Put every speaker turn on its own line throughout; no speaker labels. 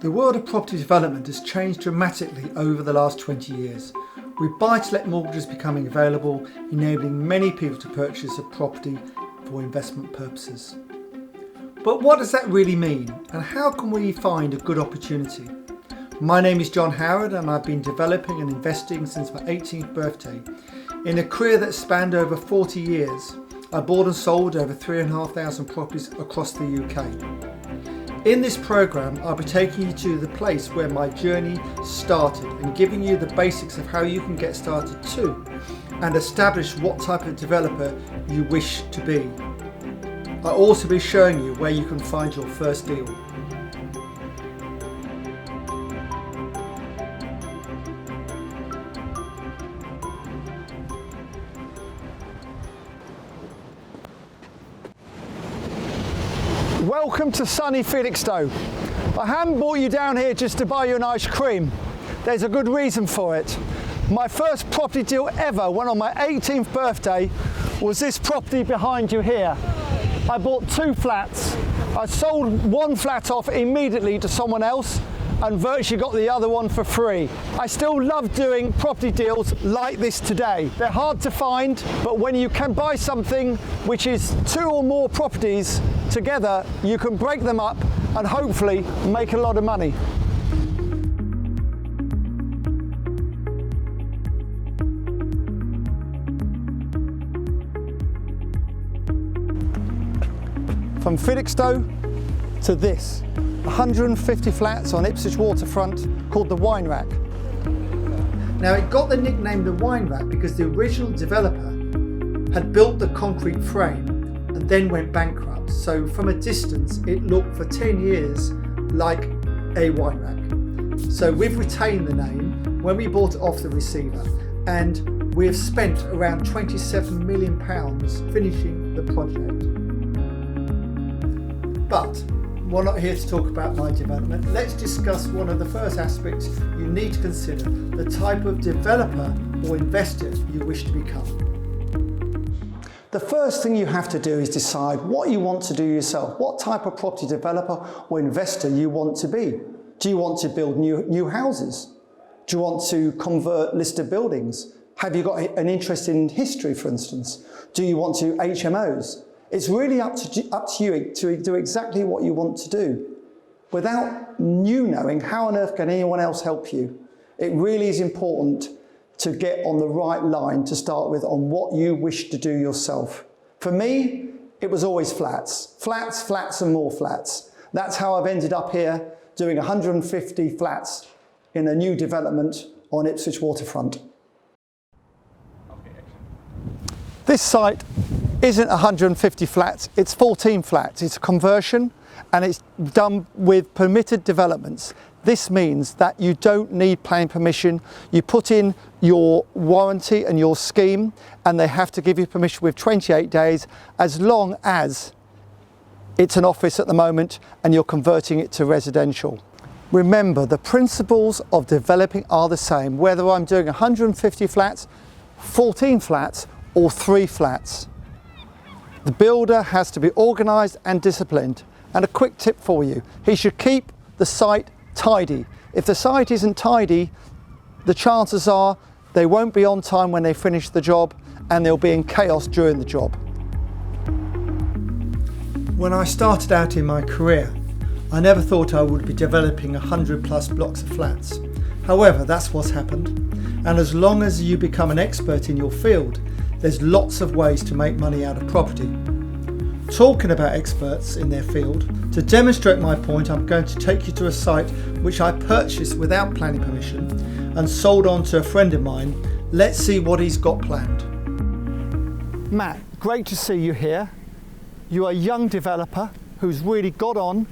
The world of property development has changed dramatically over the last 20 years, with buy-to-let mortgages becoming available, enabling many people to purchase a property for investment purposes. But what does that really mean, and how can we find a good opportunity? My name is John Howard, and I've been developing and investing since my 18th birthday. In a career that spanned over 40 years, I bought and sold over 3,500 properties across the UK. In this programme, I'll be taking you to the place where my journey started and giving you the basics of how you can get started too, and establish what type of developer you wish to be. I'll also be showing you where you can find your first deal. Welcome to sunny Felixstowe. I haven't brought you down here just to buy you an ice cream. There's a good reason for it. My first property deal ever, when on my 18th birthday, was this property behind you here. I bought 2 flats. I sold one flat off immediately to someone else and virtually got the other one for free. I still love doing property deals like this today. They're hard to find, but when you can buy something which is 2 or more properties together, you can break them up and hopefully make a lot of money. From Felixstowe to this, 150 flats on Ipswich waterfront called the Wine Rack. Now it got the nickname the Wine Rack because the original developer had built the concrete frame and then went bankrupt. So from a distance it looked for 10 years like a wine rack. So we've retained the name when we bought it off the receiver, and we have spent around £27 million finishing the project. But we're not here to talk about my development. Let's discuss one of the first aspects you need to consider, the type of developer or investor you wish to become. The first thing you have to do is decide what you want to do yourself, what type of property developer or investor you want to be. Do you want to build new houses? Do you want to convert listed buildings? Have you got an interest in history, for instance? Do you want to HMOs? It's really up to you to do exactly what you want to do. Without you knowing, how on earth can anyone else help you? It really is important to get on the right line to start with on what you wish to do yourself. For me, it was always flats. Flats, flats and more flats. That's how I've ended up here doing 150 flats in a new development on Ipswich waterfront. This site isn't 150 flats, it's 14 flats. It's a conversion and it's done with permitted developments. This means that you don't need planning permission. You put in your warranty and your scheme and they have to give you permission with 28 days as long as it's an office at the moment and you're converting it to residential. Remember, the principles of developing are the same, whether I'm doing 150 flats, 14 flats or 3 flats. The builder has to be organised and disciplined. And a quick tip for you, he should keep the site tidy. If the site isn't tidy, the chances are they won't be on time when they finish the job and they'll be in chaos during the job. When I started out in my career, I never thought I would be developing 100 plus blocks of flats. However, that's what's happened. And as long as you become an expert in your field, there's lots of ways to make money out of property. Talking about experts in their field, to demonstrate my point, I'm going to take you to a site which I purchased without planning permission and sold on to a friend of mine. Let's see what he's got planned. Matt, great to see you here. You are a young developer who's really got on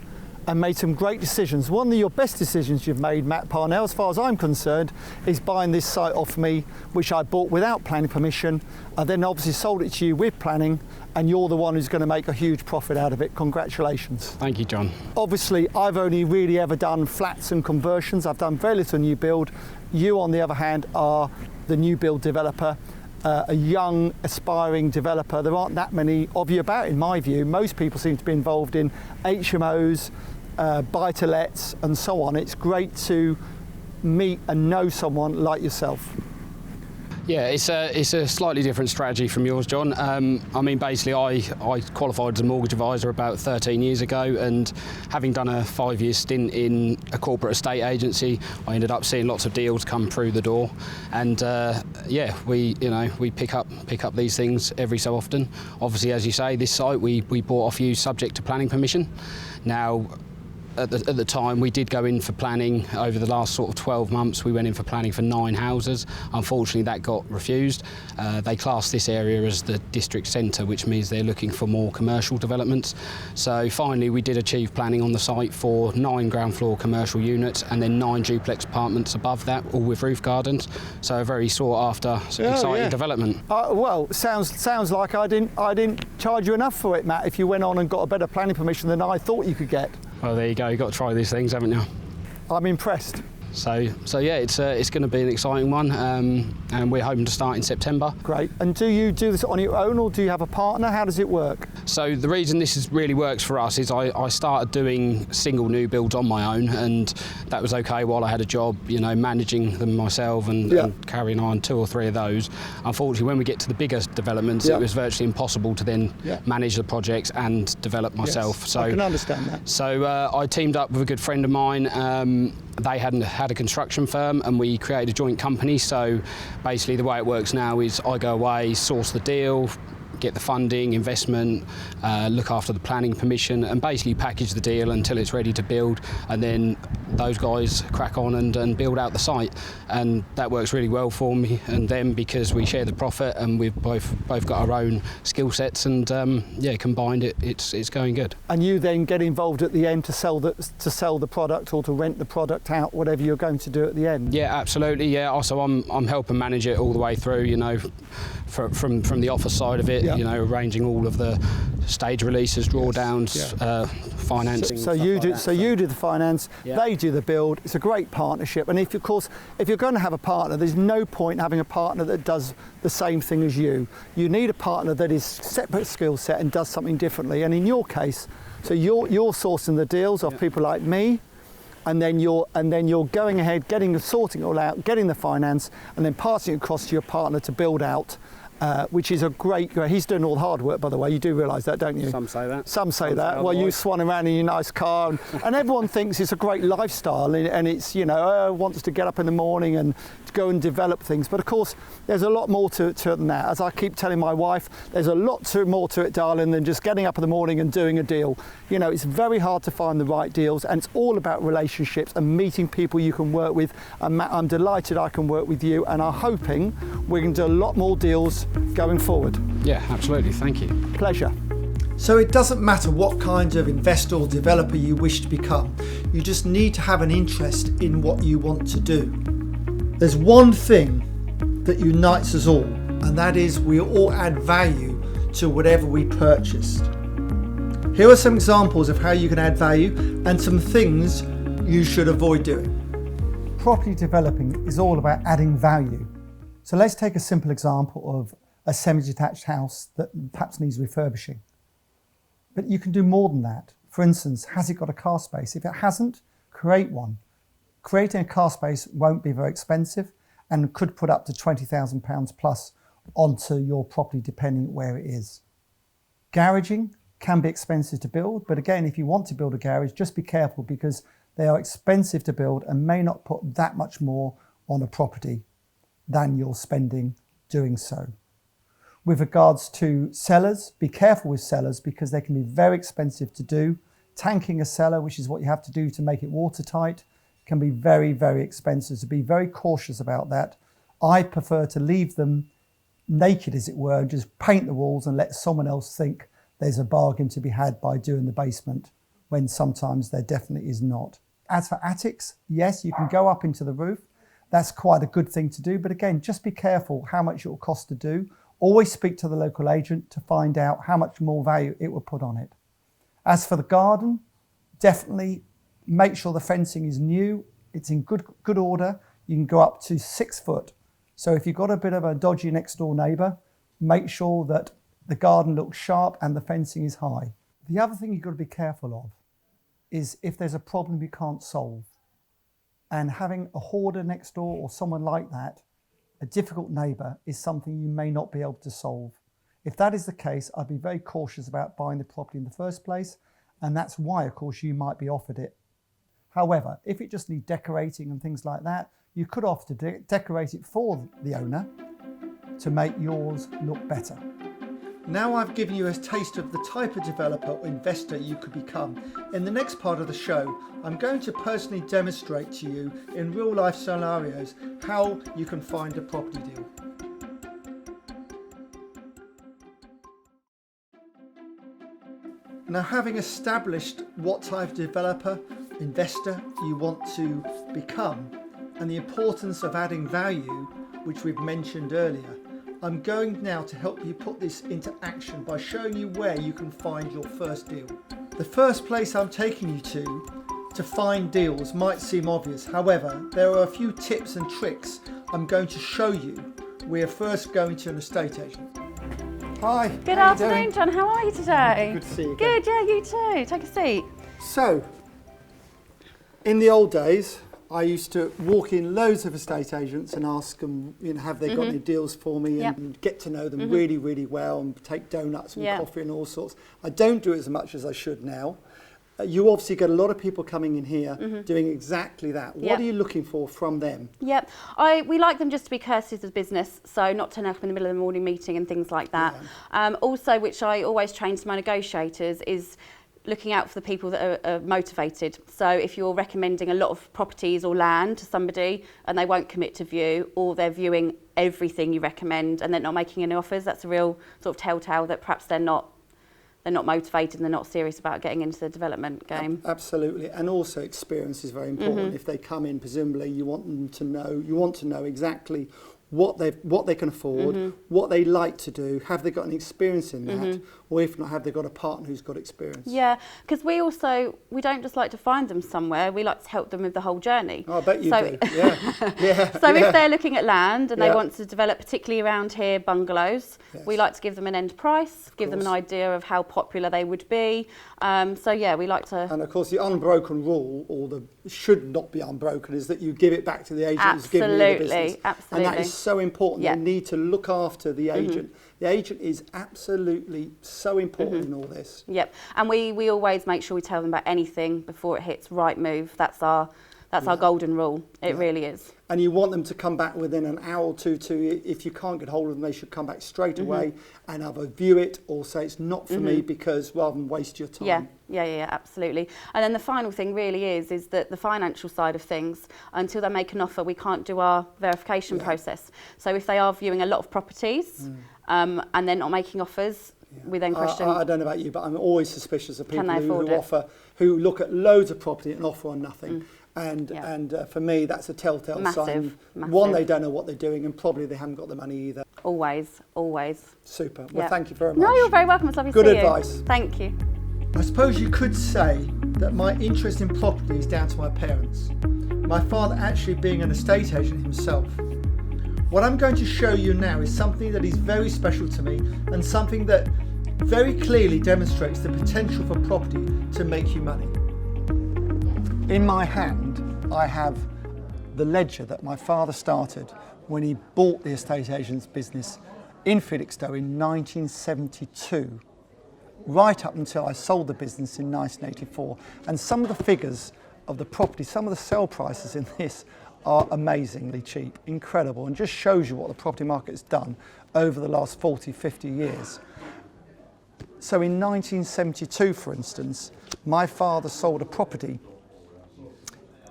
and made some great decisions. One of your best decisions you've made, Matt Parnell, as far as I'm concerned, is buying this site off me, which I bought without planning permission, and then obviously sold it to you with planning, and you're the one who's going to make a huge profit out of it. Congratulations.
Thank you, John.
Obviously, I've only really ever done flats and conversions. I've done very little new build. You, on the other hand, are the new build developer. A young, aspiring developer. There aren't that many of you about, in my view. Most people seem to be involved in HMOs, buy-to-lets and so on, it's great to meet and know someone like yourself.
Yeah, it's a slightly different strategy from yours, John. I mean, basically, I qualified as a mortgage advisor about 13 years ago, and having done a 5-year stint in a corporate estate agency, I ended up seeing lots of deals come through the door. And we pick up these things every so often. Obviously, as you say, this site we bought off you subject to planning permission. Now, at the time, we did go in for planning. Over the last sort of 12 months, we went in for planning for 9 houses. Unfortunately, that got refused. They class this area as the district centre, which means they're looking for more commercial developments. So finally, we did achieve planning on the site for 9 ground floor commercial units and then 9 duplex apartments above that, all with roof gardens. So a very sought after, exciting development.
Well, sounds like I didn't charge you enough for it, Matt, if you went on and got a better planning permission than I thought you could get.
Well, there you go. You've got to try these things, haven't you?
I'm impressed.
So yeah, it's going to be an exciting one, and we're hoping to start in September.
Great. And do you do this on your own, or do you have a partner? How does it work?
So the reason this really works for us is I started doing single new builds on my own, and that was okay while I had a job, managing them myself and carrying on 2 or 3 of those. Unfortunately, when we get to the bigger developments, it was virtually impossible to then manage the projects and develop myself.
Yes,
so
I can understand that.
So I teamed up with a good friend of mine. They hadn't had a construction firm, and we created a joint company. So basically the way it works now is I go away, source the deal, get the funding, investment, look after the planning permission, and basically package the deal until it's ready to build, and then those guys crack on and build out the site. And that works really well for me and them because we share the profit, and we've both got our own skill sets, and combined it's going good.
And you then get involved at the end to sell the product or to rent the product out, whatever you're going to do at the end.
Yeah, absolutely. Yeah. Also, I'm helping manage it all the way through. From the office side of it. Arranging all of the stage releases, drawdowns, financing.
So you do. So you do the finance. They do the build. It's a great partnership. And if you're going to have a partner, there's no point having a partner that does the same thing as you. You need a partner that is separate skill set and does something differently. And in your case, so you're sourcing the deals off people like me. And then you're going ahead, sorting it all out, getting the finance, and then passing it across to your partner to build out, which is a great. He's doing all the hard work, by the way. You do realise that, don't you?
Some say that.
Some say that. Well, you swan around in your nice car, and everyone thinks it's a great lifestyle, and it's wants to get up in the morning and go and develop things. But of course, there's a lot more to it than that. As I keep telling my wife, there's a lot more to it, darling, than just getting up in the morning and doing a deal. It's very hard to find the right deals, and it's all about relationships and meeting people you can work with. And Matt, I'm delighted I can work with you, and I'm hoping we can do a lot more deals going forward.
Yeah, absolutely. Thank you.
Pleasure.
So it doesn't matter what kind of investor or developer you wish to become, you just need to have an interest in what you want to do. There's one thing that unites us all, and that is we all add value to whatever we purchased. Here are some examples of how you can add value and some things you should avoid doing.
Property developing is all about adding value. So let's take a simple example of a semi-detached house that perhaps needs refurbishing. But you can do more than that. For instance, has it got a car space? If it hasn't, create one. Creating a car space won't be very expensive and could put up to £20,000 plus onto your property depending where it is. Garaging can be expensive to build, but again, if you want to build a garage, just be careful because they are expensive to build and may not put that much more on a property than you're spending doing so. With regards to cellars, be careful with cellars because they can be very expensive to do. Tanking a cellar, which is what you have to do to make it watertight, can be very, very expensive. So be very cautious about that. I prefer to leave them naked, as it were, and just paint the walls and let someone else think there's a bargain to be had by doing the basement, when sometimes there definitely is not. As for attics, yes, you can go up into the roof. That's quite a good thing to do. But again, just be careful how much it will cost to do. Always speak to the local agent to find out how much more value it will put on it. As for the garden, definitely make sure the fencing is new. It's in good order. You can go up to 6 foot. So if you've got a bit of a dodgy next door neighbour, make sure that the garden looks sharp and the fencing is high. The other thing you've got to be careful of
is if there's a problem you can't solve. And having a hoarder next door or someone like that, a difficult neighbour, is something you may not be able to solve. If that is the case, I'd be very cautious about buying the property in the first place, and that's why, of course, you might be offered it. However, if it just needs decorating and things like that, you could offer to decorate it for the owner to make yours look better. Now I've given you a taste of the type of developer or investor you could become. In the next part of the show, I'm going to personally demonstrate to you in real life scenarios how you can find a property deal. Now, having established what type of developer, investor you want to become and the importance of adding value, which we've mentioned earlier, I'm going now to help you put this into action by showing you where you can find your first deal. The first place I'm taking you to find deals might seem obvious. However, there are a few tips and tricks I'm going to show you. We're first going to an estate agent. Hi.
Good afternoon, John. How are you today?
Good to see you.
Good, yeah, you too. Take a seat.
So, in the old days, I used to walk in loads of estate agents and ask them, have they got any deals for me, and get to know them really, really well, and take donuts and coffee and all sorts. I don't do it as much as I should now. You obviously get a lot of people coming in here doing exactly that. What are you looking for from them?
Yep, we like them just to be courteous as business, so not turn up in the middle of the morning meeting and things like that. Also, which I always train to my negotiators, is looking out for the people that are motivated. So if you're recommending a lot of properties or land to somebody and they won't commit to view, or they're viewing everything you recommend and they're not making any offers, that's a real sort of telltale that perhaps they're not motivated and they're not serious about getting into the development game.
Absolutely, and also experience is very important. If they come in, presumably you want to know exactly what they can afford, what they like to do, have they got any experience in that, or if not, have they got a partner who's got experience?
Yeah, because we don't just like to find them somewhere, we like to help them with the whole journey.
Oh, I bet you do, yeah.
So if they're looking at land and they want to develop, particularly around here, bungalows, we like to give them an end price, give them an idea of how popular they would be. We like to...
And of course the unbroken rule, or the should not be unbroken, is that you give it back to the agent who's giving you the business.
Absolutely.
And that is so important. You need to look after the agent. The agent is absolutely so important in all this.
Yep, and we always make sure we tell them about anything before it hits right move. That's our golden rule. It really is.
And you want them to come back within an hour or two. If you can't get hold of them, they should come back straight away and either view it or say it's not for me, because rather than waste your time.
Yeah, absolutely. And then the final thing really is that the financial side of things, until they make an offer, we can't do our verification process. So if they are viewing a lot of properties and they're not making offers, we then question...
I don't know about you, but I'm always suspicious of people who look at loads of property and offer on nothing. And for me, that's a telltale sign. One, they don't know what they're doing, and probably they haven't got the money either.
Always.
Super. Well, thank you very much.
No, you're very welcome. It's lovely to see you.
Good advice.
Thank you.
I suppose you could say that my interest in property is down to my parents. My father actually being an estate agent himself. What I'm going to show you now is something that is very special to me, and something that very clearly demonstrates the potential for property to make you money. In my hand, I have the ledger that my father started when he bought the estate agent's business in Felixstowe in 1972, right up until I sold the business in 1984. And some of the figures of the property, some of the sale prices in this are amazingly cheap, incredible, and just shows you what the property market has done over the last 40, 50 years. So in 1972, for instance, my father sold a property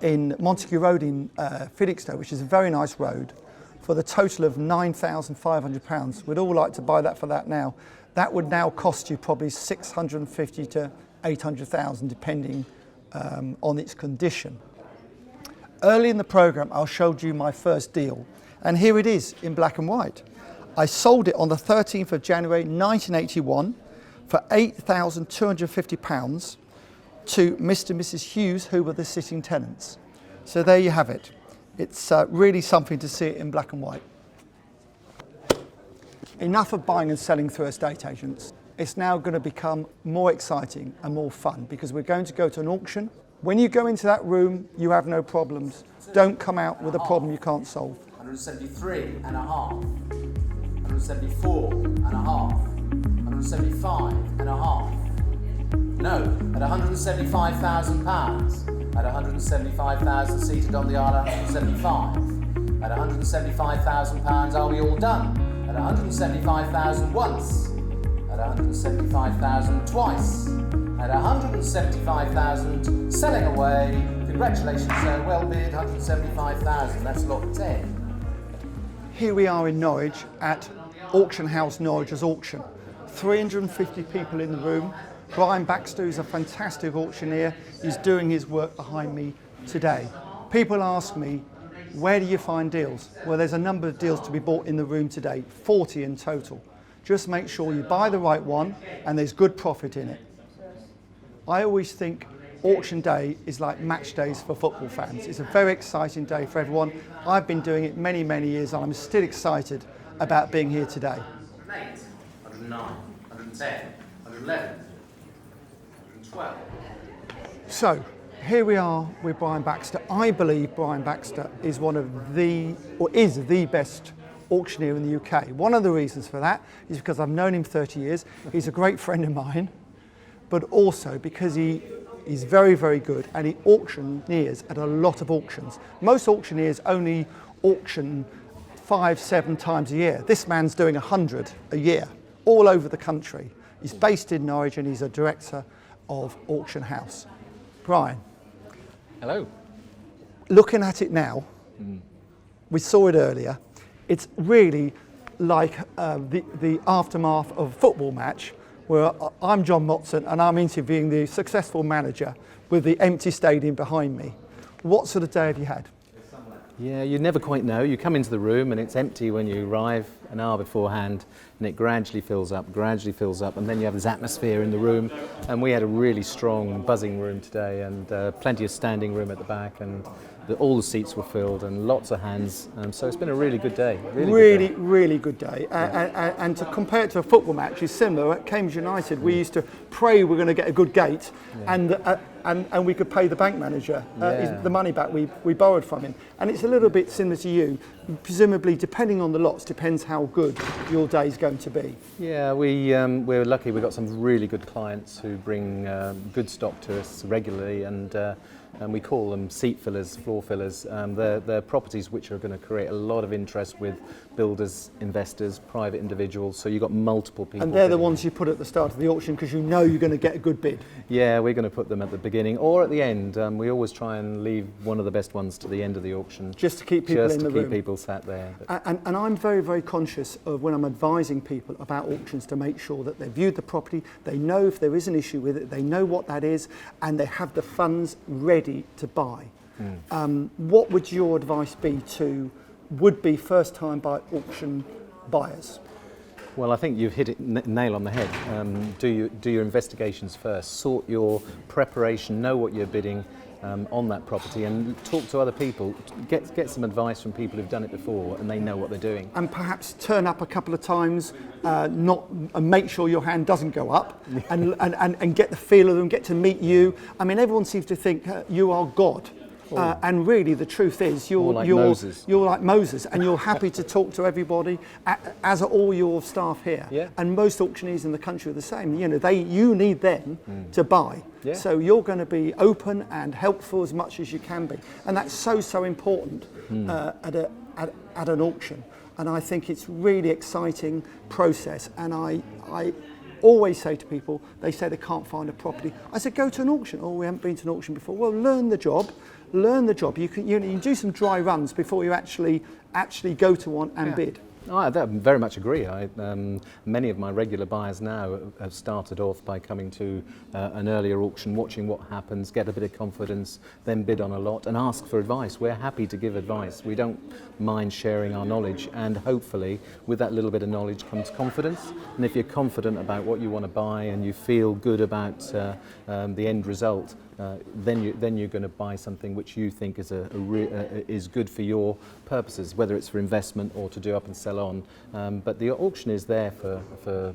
in Montague Road in Felixstowe, which is a very nice road, for the total of £9,500. We'd all like to buy that for that now. That would now cost you probably 650 to 800,000, depending on its condition. Early in the programme, I showed you my first deal, and here it is in black and white. I sold it on the 13th of January 1981 for £8,250 to Mr. and Mrs. Hughes, who were the sitting tenants. So there you have it. It's really something to see it in black and white. Enough of buying and selling through estate agents. it's now going to become more exciting and more fun because we're going to go to an auction. When you go into that room, you have no problems. Don't come out with a problem you can't solve.
173 and a half, 174 and a half, 175 and a half. No, at £175,000, at 175,000 seated on the aisle, 175. At £175,000, are we all done? At 175,000 once, at 175,000 twice, at 175,000 selling away. Congratulations, sir, well bid, 175,000, that's lot 10.
Here we are in Norwich at Auction House Norwich's auction. 350 people in the room. Brian Baxter is a fantastic auctioneer. He's doing his work behind me today. People ask me, where do you find deals? Well, there's a number of deals to be bought in the room today, 40 in total. Just make sure you buy the right one and there's good profit in it. I always think auction day is like match days for football fans. It's a very exciting day for everyone. I've been doing it many, many years and I'm still excited about being here today.
108, 109, 110, 111, 112.
So, here we are with Brian Baxter. I believe Brian Baxter is is the best auctioneer in the UK. One of the reasons for that is because I've known him 30 years. He's a great friend of mine, but also because he's very, very good and he auctioneers at a lot of auctions. Most auctioneers only auction 5-7 times a year. This man's doing 100 a year, all over the country. He's based in Norwich and he's a director of Auction House. Brian.
Hello.
Looking at it now, we saw it earlier, it's really like the aftermath of a football match where I'm John Motson and I'm interviewing the successful manager with the empty stadium behind me. What sort of day have you had?
Yeah, you never quite know. You come into the room and it's empty when you arrive an hour beforehand, and it gradually fills up, and then you have this atmosphere in the room. And we had a really strong, buzzing room today, and plenty of standing room at the back, and all the seats were filled, and lots of hands. So it's been a really good day.
Really good day. And to compare it to a football match is similar. At Cambridge United, we used to pray we're going to get a good gate, and we could pay the bank manager the money back we borrowed from him. And it's a little bit similar to you. Presumably, depending on the lots, depends how good your day is going to be.
Yeah, we're lucky. We've got some really good clients who bring good stock to us regularly, and we call them seat fillers, floor fillers. They're properties which are going to create a lot of interest with builders, investors, private individuals. So you've got multiple people.
And they're the ones you put at the start of the auction because you know you're going to get a good bid.
Yeah, we're going to put them at the beginning or at the end. We always try and leave one of the best ones to the end of the auction.
Just to keep people in the room. Just to keep
people sat there.
And I'm very, very conscious of when I'm advising people about auctions to make sure that they've viewed the property, they know if there is an issue with it, they know what that is, and they have the funds ready to buy. What would your advice be to would-be first-time buy auction buyers?
Well, I think you've hit it nail on the head. Do your investigations first, sort your preparation, know what you're bidding on that property, and talk to other people. Get some advice from people who've done it before and they know what they're doing.
And perhaps turn up a couple of times, and make sure your hand doesn't go up, and get the feel of them, get to meet you. I mean, everyone seems to think you are God. And really, the truth is, you're like Moses, and you're happy to talk to everybody, as are all your staff here. Yeah. And most auctioneers in the country are the same. You know, you need them to buy. Yeah. So you're going to be open and helpful as much as you can be, and that's so important at an auction. And I think it's really exciting process. And I always say to people, they say they can't find a property. I said, go to an auction. Oh, we haven't been to an auction before. Well, learn the job. You can do some dry runs before you actually go to one and bid.
I very much agree. Many of my regular buyers now have started off by coming to an earlier auction, watching what happens, get a bit of confidence, then bid on a lot and ask for advice. We're happy to give advice. We don't mind sharing our knowledge, and hopefully with that little bit of knowledge comes confidence. And if you're confident about what you want to buy and you feel good about the end result, then you're going to buy something which you think is is good for your purposes, whether it's for investment or to do up and sell on. But the auction is there for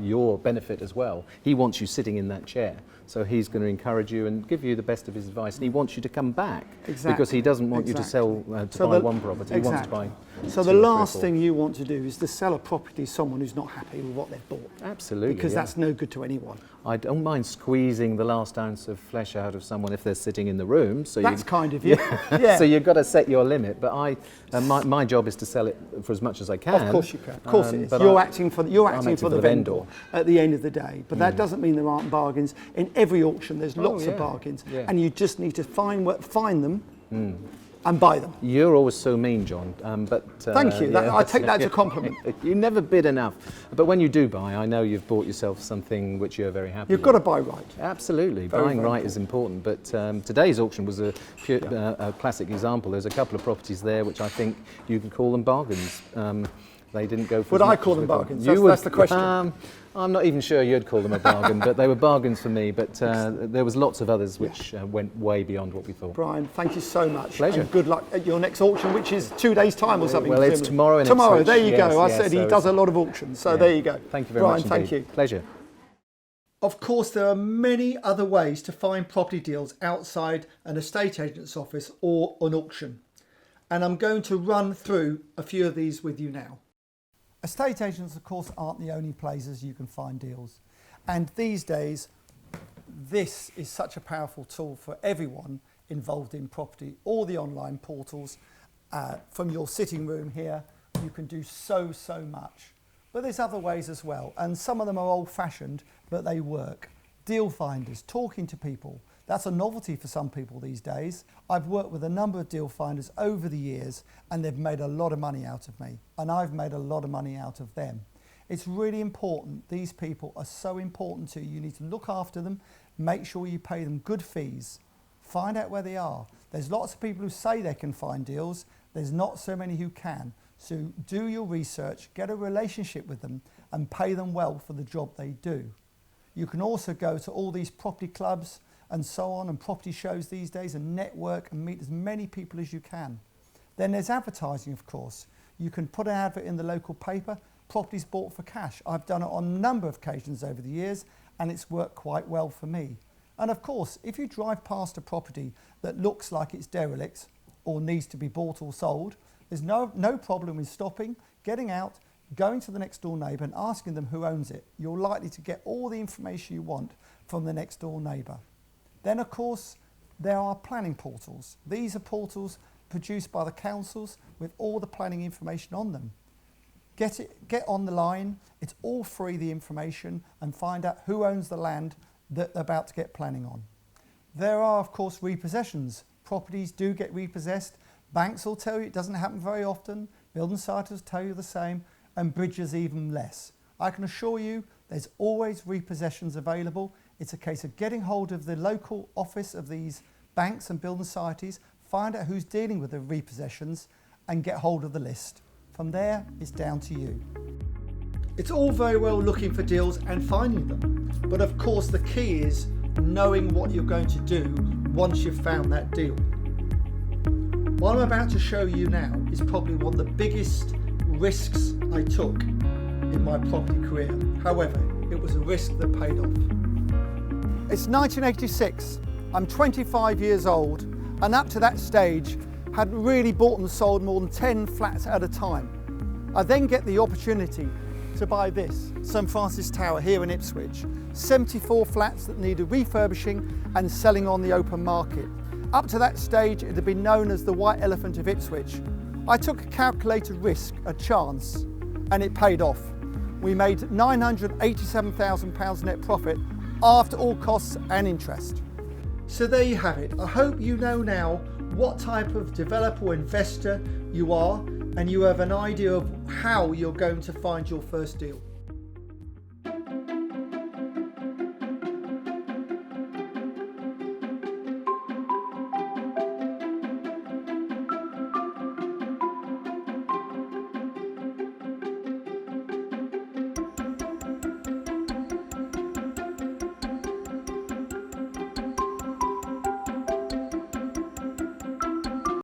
your benefit as well. He wants you sitting in that chair, so he's going to encourage you and give you the best of his advice, and he wants you to come back because he doesn't want you to sell buy one property. He wants to buy.
So the last thing you want to do is to sell a property to someone who's not happy with what they've bought.
Absolutely,
because that's no good to anyone.
I don't mind squeezing the last ounce of flesh out of someone if they're sitting in the room. So
that's kind of you. Yeah.
So you've got to set your limit. But my job is to sell it for as much as I can.
Of course you can. Of course it is. You're acting for the vendor at the end of the day. But that doesn't mean there aren't bargains. In every auction, there's lots of bargains, and you just need to find them. And buy them.
You're always so mean, John.
Thank you. I take that as a compliment.
You never bid enough. But when you do buy, I know you've bought yourself something which you're very happy with.
You've got to buy right.
Absolutely. Buying right is important. But today's auction was a classic example. There's a couple of properties there which I think you could call them bargains. They didn't go for.
Would I call them bargains? That's the question.
I'm not even sure you'd call them a bargain, but they were bargains for me. But there was lots of others which went way beyond what we thought.
Brian, thank you so much.
Pleasure.
And good luck at your next auction, which is 2 days' time or something.
Well, it's tomorrow.
Tomorrow, there you go. I said he does a lot of auctions, so there you go.
Thank you very much,
Brian, thank you.
Pleasure.
Of course, there are many other ways to find property deals outside an estate agent's office or an auction. And I'm going to run through a few of these with you now. Estate agents, of course, aren't the only places you can find deals. And these days, this is such a powerful tool for everyone involved in property. All the online portals, from your sitting room here, you can do so much. But there's other ways as well. And some of them are old-fashioned, but they work. Deal finders, talking to people. That's a novelty for some people these days. I've worked with a number of deal finders over the years, and they've made a lot of money out of me, and I've made a lot of money out of them. It's really important. These people are so important to you. You need to look after them, make sure you pay them good fees, find out where they are. There's lots of people who say they can find deals. There's not so many who can. So do your research, get a relationship with them, and pay them well for the job they do. You can also go to all these property clubs and so on, and property shows these days, and network and meet as many people as you can. Then there's advertising, of course. You can put an advert in the local paper, properties bought for cash. I've done it on a number of occasions over the years, and it's worked quite well for me. And of course, if you drive past a property that looks like it's derelict or needs to be bought or sold, there's no problem with stopping, getting out, going to the next door neighbour and asking them who owns it. You're likely to get all the information you want from the next door neighbour. Then, of course, there are planning portals. These are portals produced by the councils with all the planning information on them. Get on the line, it's all free, the information, and find out who owns the land that they're about to get planning on. There are, of course, repossessions. Properties do get repossessed. Banks will tell you it doesn't happen very often. Building societies will tell you the same, and bridges even less. I can assure you there's always repossessions available. It's a case of getting hold of the local office of these banks and building societies, find out who's dealing with the repossessions, and get hold of the list. From there, it's down to you. It's all very well looking for deals and finding them, but of course the key is knowing what you're going to do once you've found that deal. What I'm about to show you now is probably one of the biggest risks I took in my property career. However, it was a risk that paid off. It's 1986. I'm 25 years old, and up to that stage hadn't really bought and sold more than 10 flats at a time. I then get the opportunity to buy this, St Francis Tower here in Ipswich. 74 flats that needed refurbishing and selling on the open market. Up to that stage, it had been known as the white elephant of Ipswich. I took a calculated risk, a chance, and it paid off. We made £987,000 net profit after all costs and interest. So there you have it. I hope you know now what type of developer or investor you are, and you have an idea of how you're going to find your first deal.